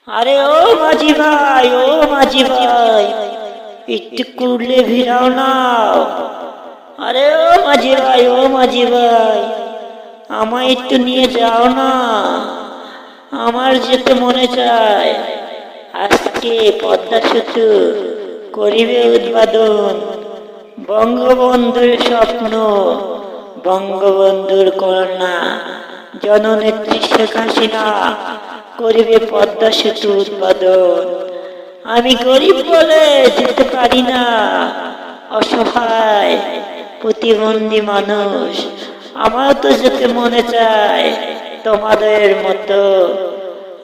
আরে ও মাঝি ভাই, ও মাঝি ভাই, একটু কুড়লে ভিড়াও না। আরে ও মাঝি ভাই, ও মাঝি ভাই, আমায় একটু নিয়ে যাও না। আমার যেতে মনে চায়। আজকে পদ্মা সেতু করিবে উদ্বোধন। বঙ্গবন্ধুর স্বপ্ন, বঙ্গবন্ধুর কন্যা জননেত্রী শেখ হাসিনা করিবে পদ্মা সেতু উদ্বোধন। আমি গরিব বলে যেতে পারি না, অসহায় প্রতিবন্ধী মানুষ। আমার তো যেতে মনে চায় তোমাদের মতো।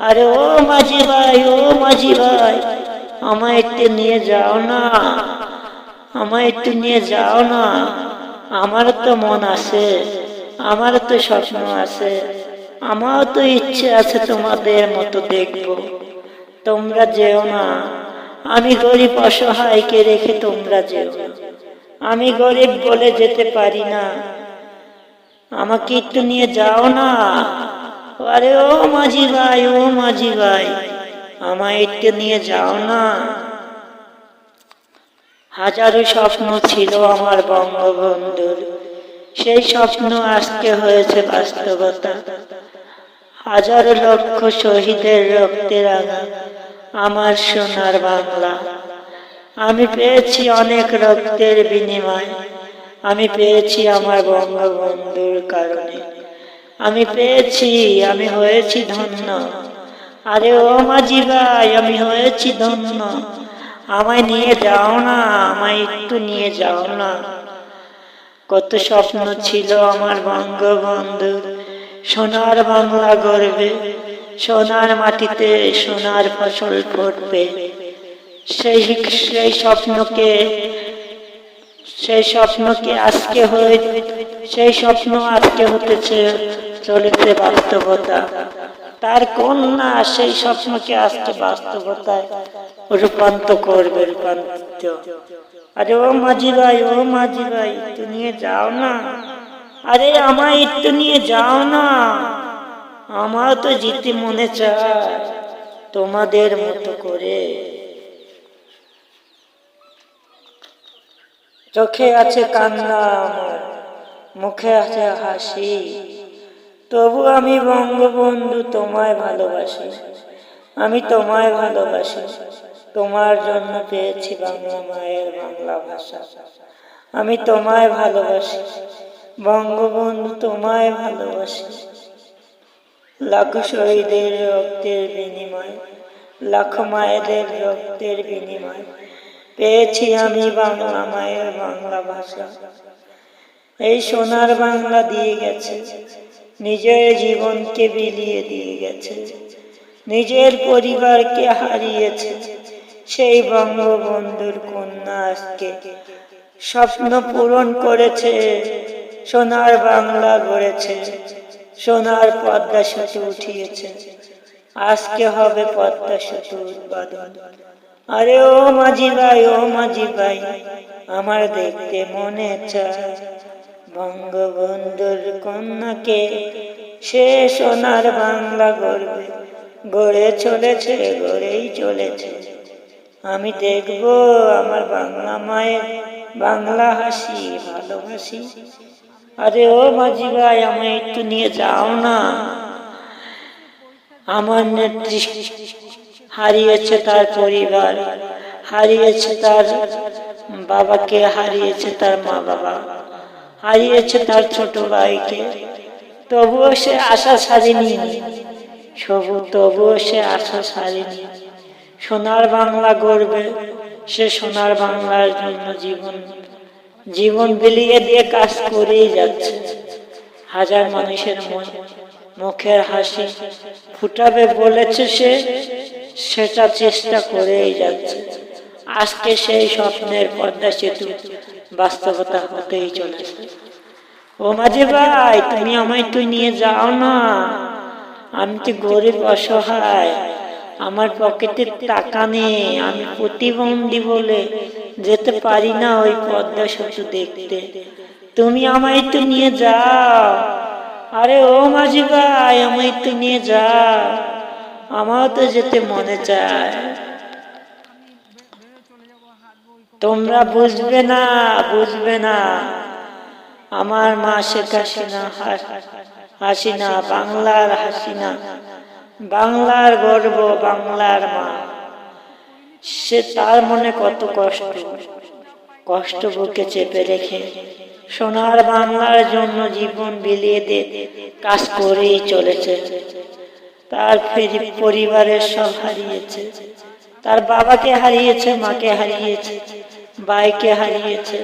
আরে ও মাঝি ভাই, ও মাঝি ভাই, আমায় একটু নিয়ে যাও না, আমায় একটু নিয়ে যাও না। আমার তো মন আছে, আমার তো স্বপ্ন আছে, আমারও তো ইচ্ছে আছে তোমাদের মতো দেখবো। তোমরা যেও না, আমি গরিব অসহায়কে রেখে তোমরা যেও না। আমি গরিব বলে যেতে পারি না, আমাকে একটু নিয়ে যাও না। আরে ও মাঝি ভাই, ও মাঝি ভাই, আমায় একটু নিয়ে যাও না। হাজারো স্বপ্ন ছিল আমার বঙ্গবন্ধুর, সেই স্বপ্ন আজকে হয়েছে বাস্তবতা। হাজারো লক্ষ শহীদের রক্তের আঘাত আমার সোনার বাংলা। আমি পেয়েছি অনেক রক্তের বিনিময়, আমি পেয়েছি আমার বঙ্গবন্ধুর কারণে। আমি পেয়েছি, আমি হয়েছি ধন্য। আরে ও মাঝি ভাই, আমি হয়েছি ধন্য। আমায় নিয়ে যাও না, আমায় একটু নিয়ে যাও না। কত স্বপ্ন ছিল আমার বঙ্গবন্ধুর, সোনার বাংলা গড়বে, সোনার মাটিতে সোনার ফসল ফোটবে। সেই সেই স্বপ্নকে সেই স্বপ্নকে আজকে হয়ে সেই স্বপ্ন আজকে হতেছে, চলেছে বাস্তবতা। তার কন্যা সেই স্বপ্নকে আজকে বাস্তবতায় রূপান্তর করবে, রূপান্তর। আরে ও মাঝি ভাই, ও মাঝি ভাই, একটু নিয়ে যাও না। আরে আমায় একটু নিয়ে যাও না, আমার তো যেতে মনে চায় তোমাদের মতো করে। চোখে আছে কান্না আমার, মুখে আছে হাসি, তবু আমি বঙ্গবন্ধু তোমায় ভালোবাসি। আমি তোমায় ভালোবাসি, তোমার জন্য পেয়েছি বাংলা মায়ের বাংলা ভাষা। আমি তোমায় ভালোবাসি বঙ্গবন্ধু, তোমায় ভালোবাসি। লাখো শহীদের রক্তের বিনিময়, লাখো মায়েদের রক্তের বিনিময় পেয়েছি আমি বাংলা মায়ের বাংলা ভাষা। এই সোনার বাংলা দিয়ে গেছে, নিজের জীবনকে বিলিয়ে দিয়ে গেছে, নিজের পরিবারকে হারিয়েছে। সেই বঙ্গবন্ধুর কন্যা আজকে স্বপ্ন পূরণ করেছে, সোনার বাংলা গড়েছে, সোনার পদ্মা সেতু উঠিয়েছে। আজকে হবে পদ্মা সেতু উদ্বোধন। আরে ও মাঝি ভাই, ও মাঝি ভাই, আমার দেখতে মনে চায় বঙ্গবন্ধুর কন্যাকে, সে সোনার বাংলা গড়বে, গড়ে চলেছে, গড়েই চলেছে। আমি দেখব আমার বাংলা মায়ের বাংলা হাসি, ভালোবাসি। আরে ও মাঝি ভাই, আমায় একটু নিয়ে যাও না। আমার নেত্রী হারিয়েছে তার পরিবার, হারিয়েছে তার বাবাকে, হারিয়েছে তার মা বাবা, হারিয়েছে তার ছোট ভাইকে। তবুও সে আশা ছাড়েনি, তবুও সে আশা ছাড়েনি। সোনার বাংলা গড়বে, সে সোনার বাংলার জন্য জীবন বিলিয়ে দিয়ে কাজ করেই যাচ্ছে। হাজার মানুষের মুখের হাসি ফুটাবে বলেছে সে, সেটা চেষ্টা করেই যাচ্ছে। আজকে সেই স্বপ্নের পদ্মা সেতু বাস্তবতা হতেই চলেছে। ও মাঝি ভাই, তুমি আমায় একটু নিয়ে যাও না। আমি তো গরিব অসহায়, আমার পকেটে টাকা নেই, আমি প্রতিবন্ধী বলে যেতে পারি না ওই পদ্মা সেতু দেখতে। তুমি আমায় একটু নিয়ে যাও। আরে ও মাঝি ভাই, আমায় একটু নিয়ে যাও। আমার তো যেতে মনে চায়। তোমরা বুঝবে না, বুঝবে না। আমার মা শেখ হাসিনা, বাংলার হাসিনা, বাংলার গর্ব, বাংলার মা। সে তার মনে কত কষ্ট, কষ্ট বুকে চেপে রেখে সোনার বাংলার জন্য জীবন বিলিয়ে দিয়ে কাজ করেই চলেছে। তার পরিবারের সব হারিয়েছে, তার বাবাকে হারিয়েছে, মাকে হারিয়েছে, ভাইকে হারিয়েছে,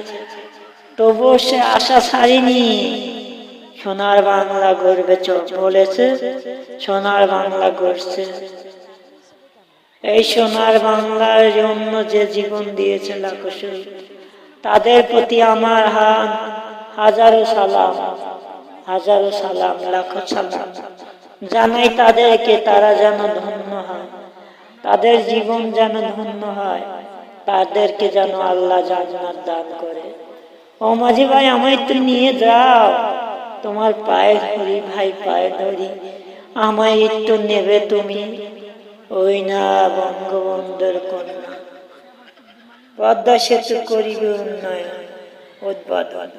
তবুও সে আশা ছাড়েনি। সোনার বাংলা গড়বে বলেছে, সোনার বাংলা গড়ছে। এই সোনার বাংলার জন্য যে জীবন দিয়েছে লাখো শহীদ, তাদের প্রতি আমার হাজারো সালাম, হাজারো সালাম, লাখো সালাম জানাই তাদেরকে। তারা যেন ধন্য হয়, তাদের জীবন যেন ধন্য হয়, তাদেরকে যেন আল্লাহ জান্নাত দান করে। ও মাঝি ভাই, আমায় একটু নিয়ে যাও, তোমার পায়ে ধরি ভাই, পায়ে ধরি, আমায় একটু নেবে তুমি। ওই না বঙ্গবন্ধুর কন্যা, পদ্মা সেতু করিবে উন্নয়ন উদ্বোধন।